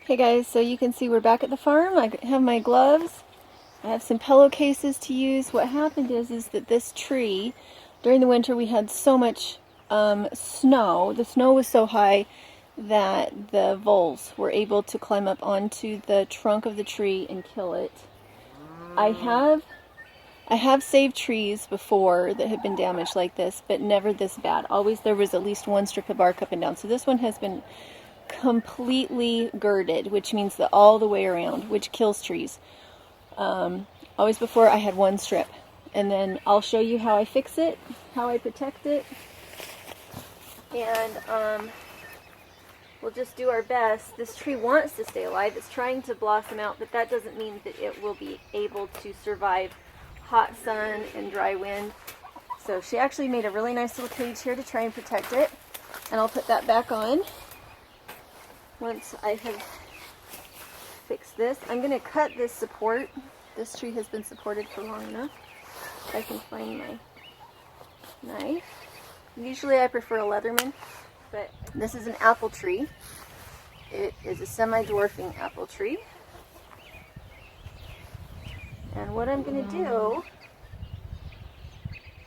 Hey guys, so you can see we're back at the farm. I have my gloves. I have some pillowcases to use. What happened is that this tree, during the winter we had so much snow. The snow was so high that the voles were able to climb up onto the trunk of the tree and kill it. I have saved trees before that have been damaged like this, but never this bad. Always there was at least one strip of bark up and down. So this one has been completely girded, which means that all the way around, which kills trees. Always before I had one strip, and then I'll show you how I fix it, how I protect it, and we'll just do our best. This tree wants to stay alive. It's trying to blossom out, but that doesn't mean that it will be able to survive hot sun and dry wind. So she actually made a really nice little cage here to try and protect it, and I'll put that back on once I have fixed this. I'm going to cut this support. This tree has been supported for long enough. If I can find my knife. Usually I prefer a Leatherman, but this is an apple tree. It is a semi-dwarfing apple tree. And what I'm going to do,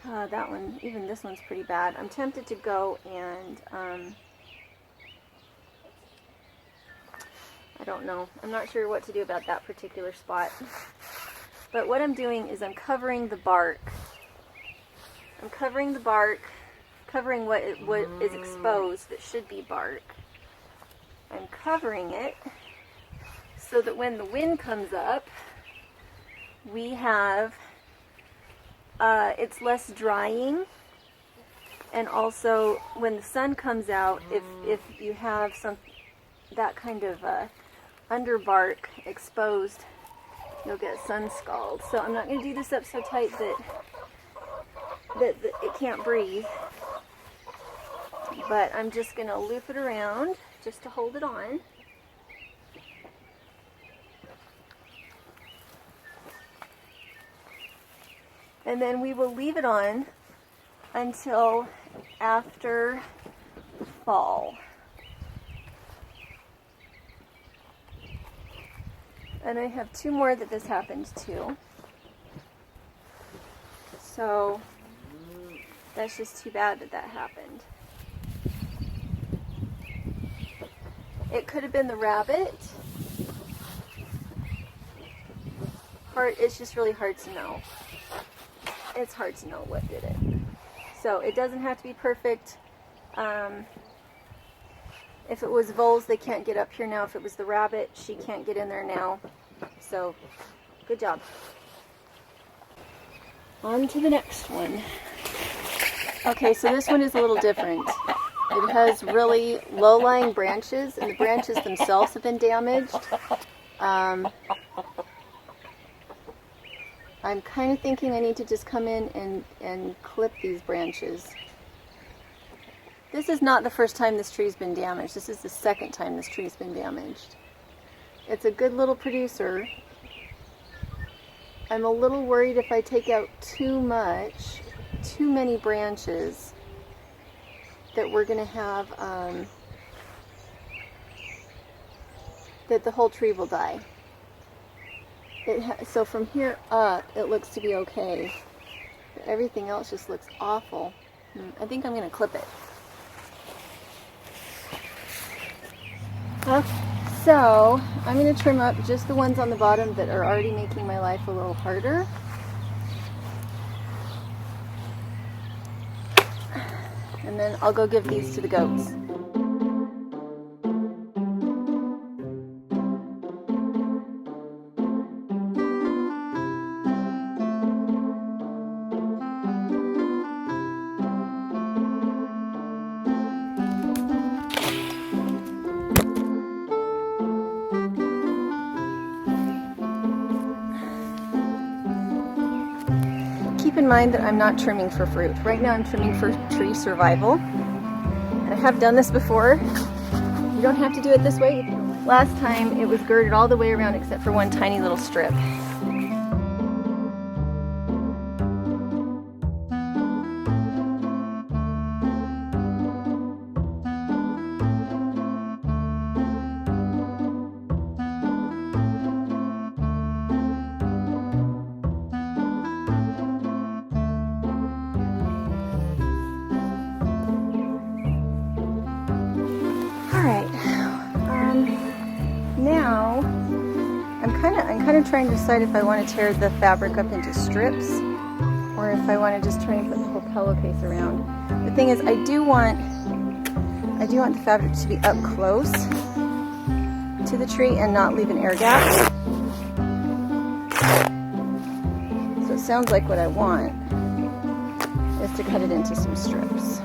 that one, even this one's pretty bad. I'm tempted to go and I don't know. I'm not sure what to do about that particular spot. But what I'm doing is I'm covering the bark. I'm covering the bark, covering what is exposed that should be bark. I'm covering it so that when the wind comes up, we have, it's less drying. And also when the sun comes out, if you have that kind of underbark exposed, you'll get sun scald. So I'm not going to do this up so tight that it can't breathe, but I'm just going to loop it around just to hold it on. And then we will leave it on until after fall. And I have two more that this happened to. So that's just too bad that happened. It could have been the rabbit. It's just really hard to know. It's hard to know what did it. So it doesn't have to be perfect. If it was voles, they can't get up here now. If it was the rabbit, she can't get in there now. So, good job. On to the next one. Okay, so this one is a little different. It has really low-lying branches, and the branches themselves have been damaged. I'm kind of thinking I need to just come in and clip these branches. This is not the first time this tree's been damaged. This is the second time this tree's been damaged. It's a good little producer. I'm a little worried if I take out too many branches, that we're going to have, that the whole tree will die. So from here up, it looks to be okay. But everything else just looks awful. I think I'm going to clip it. So I'm going to trim up just the ones on the bottom that are already making my life a little harder. And then I'll go give these to the goats. Keep in mind that I'm not trimming for fruit. Right now I'm trimming for tree survival. And I have done this before. You don't have to do it this way. Last time it was girded all the way around except for one tiny little strip. kind of trying to decide if I want to tear the fabric up into strips or if I want to just try and put the whole pillowcase around. The thing is, I do want the fabric to be up close to the tree and not leave an air gap. So it sounds like what I want is to cut it into some strips.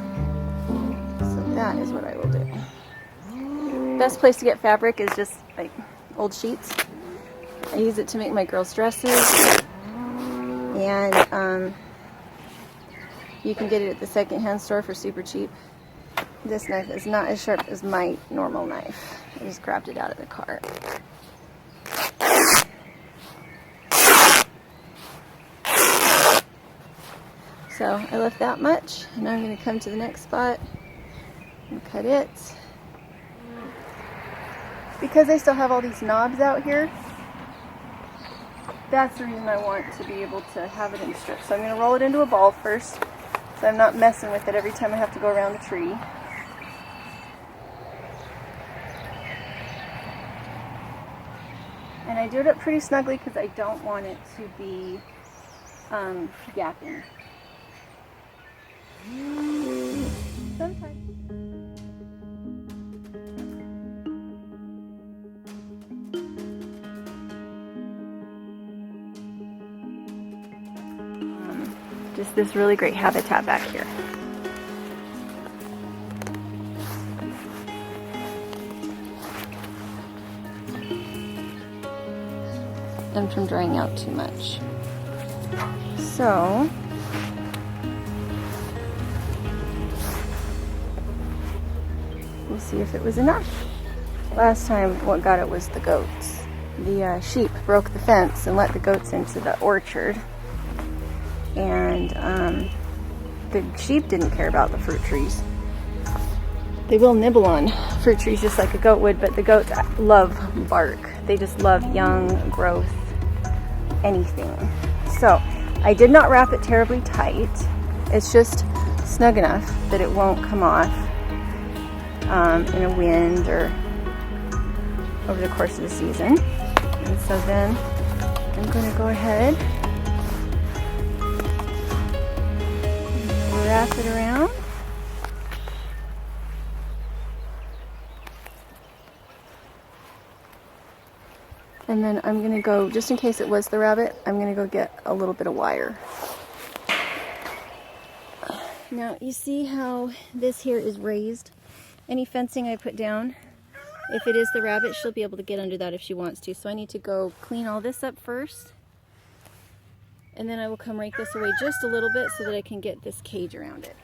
So that is what I will do. Best place to get fabric is just like old sheets. I use it to make my girls' dresses, and you can get it at the secondhand store for super cheap. This knife is not as sharp as my normal knife. I just grabbed it out of the cart. So I left that much, and now I'm going to come to the next spot and cut it. Because I still have all these knobs out here, that's the reason I want to be able to have it in strips. So I'm going to roll it into a ball first, so I'm not messing with it every time I have to go around the tree. And I do it up pretty snugly because I don't want it to be gapping. Sometimes. Just this really great habitat back here. And from drying out too much. So we'll see if it was enough. Last time what got it was the goats. The sheep broke the fence and let the goats into the orchard. And the sheep didn't care about the fruit trees. They will nibble on fruit trees just like a goat would, but the goats love bark. They just love young growth, anything. So I did not wrap it terribly tight. It's just snug enough that it won't come off in a wind or over the course of the season. And so then I'm going to go ahead, wrap it around. And then I'm going to go, just in case it was the rabbit, I'm going to go get a little bit of wire. Now, you see how this here is raised? Any fencing I put down, if it is the rabbit, she'll be able to get under that if she wants to. So I need to go clean all this up first. And then I will come rake this away just a little bit so that I can get this cage around it.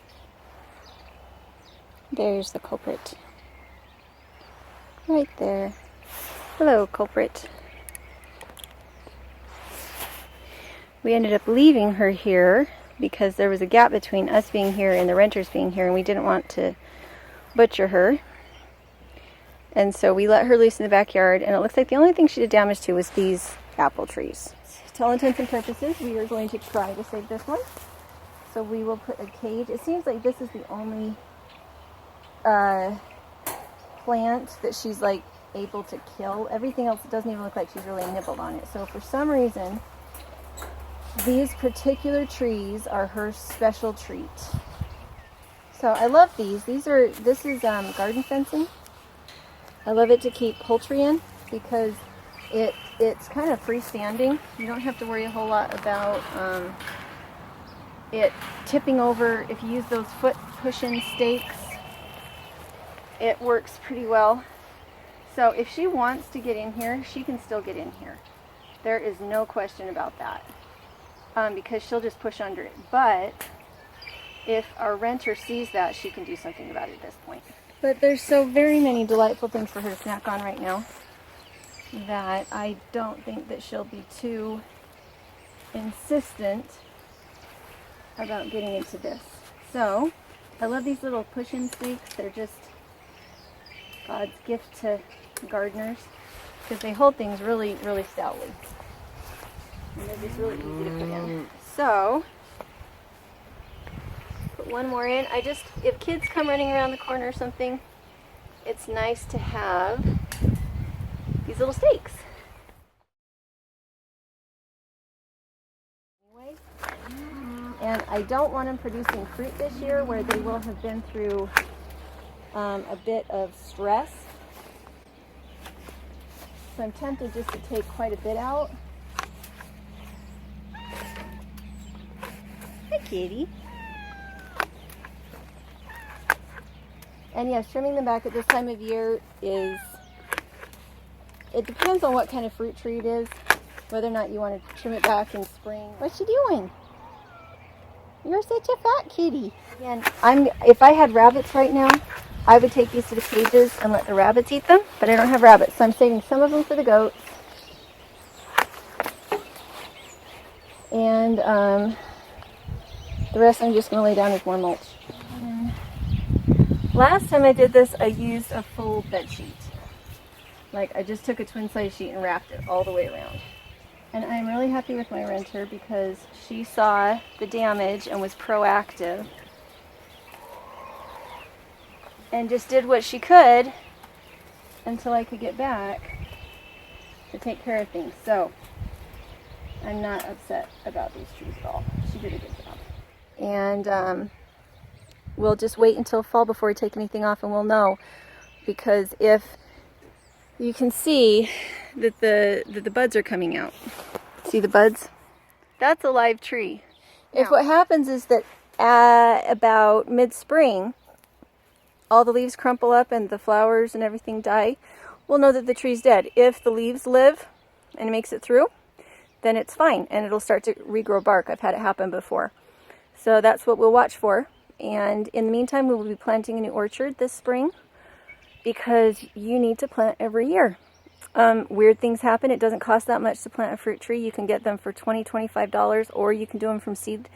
There's the culprit. Right there. Hello, culprit. We ended up leaving her here because there was a gap between us being here and the renters being here, and we didn't want to butcher her. And so we let her loose in the backyard, and it looks like the only thing she did damage to was these apple trees. To all intents and purposes, we are going to try to save this one. So we will put a cage. It seems like this is the only plant that she's like able to kill. Everything else, it doesn't even look like she's really nibbled on it. So for some reason, these particular trees are her special treat. So I love these. This is garden fencing. I love it to keep poultry in because it's kind of freestanding. You don't have to worry a whole lot about it tipping over. If you use those foot push-in stakes, it works pretty well. So if she wants to get in here, she can still get in here. There is no question about that, because she'll just push under it. But if our renter sees that, she can do something about it at this point. But there's so very many delightful things for her to snack on right now that I don't think that she'll be too insistent about getting into this. So I love these little push-in stakes. They're just God's gift to gardeners because they hold things really, really stoutly. And they're just really easy to put in. So put one more in. If kids come running around the corner or something, it's nice to have these little stakes. And I don't want them producing fruit this year where they will have been through a bit of stress. So I'm tempted just to take quite a bit out. Hi, kitty. And yes, trimming them back at this time of year it depends on what kind of fruit tree it is, whether or not you want to trim it back in spring. What's she doing? You're such a fat kitty. And if I had rabbits right now, I would take these to the cages and let the rabbits eat them, but I don't have rabbits, so I'm saving some of them for the goats. And the rest I'm just going to lay down as more mulch. Last time I did this, I used a full bed sheet. Like, I just took a twin size sheet and wrapped it all the way around. And I'm really happy with my renter because she saw the damage and was proactive. And just did what she could until I could get back to take care of things. So, I'm not upset about these trees at all. She did a good job. And we'll just wait until fall before we take anything off, and we'll know. Because if you can see that the buds are coming out. See the buds? That's a live tree. Yeah. If what happens is that about mid-spring, all the leaves crumple up and the flowers and everything die, we'll know that the tree's dead. If the leaves live and it makes it through, then it's fine and it'll start to regrow bark. I've had it happen before. So that's what we'll watch for. And in the meantime, we will be planting a new orchard this spring because you need to plant every year. Weird things happen. It doesn't cost that much to plant a fruit tree. You can get them for $20, $25, or you can do them from seed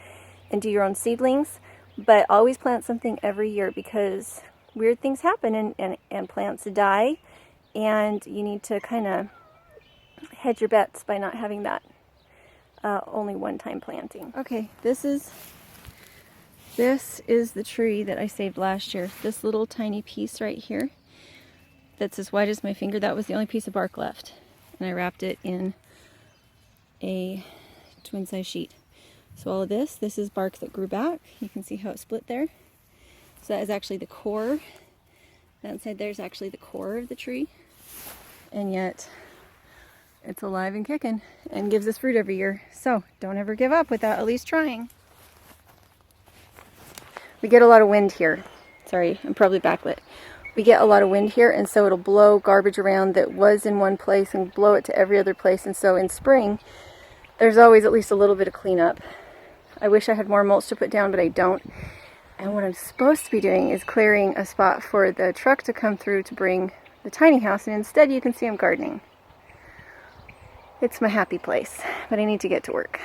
and do your own seedlings. But always plant something every year because weird things happen and plants die, and you need to kind of hedge your bets by not having that only one-time planting. Okay, this is the tree that I saved last year. This little tiny piece right here that's as wide as my finger, that was the only piece of bark left. And I wrapped it in a twin size sheet. So all of this is bark that grew back. You can see how it split there. So that is actually the core. That side there is actually the core of the tree. And yet it's alive and kicking and gives us fruit every year. So don't ever give up without at least trying. We get a lot of wind here. Sorry, I'm probably backlit. We get a lot of wind here, and so it'll blow garbage around that was in one place and blow it to every other place. And so in spring, there's always at least a little bit of cleanup. I wish I had more mulch to put down, but I don't. And what I'm supposed to be doing is clearing a spot for the truck to come through to bring the tiny house, and instead you can see I'm gardening. It's my happy place, but I need to get to work.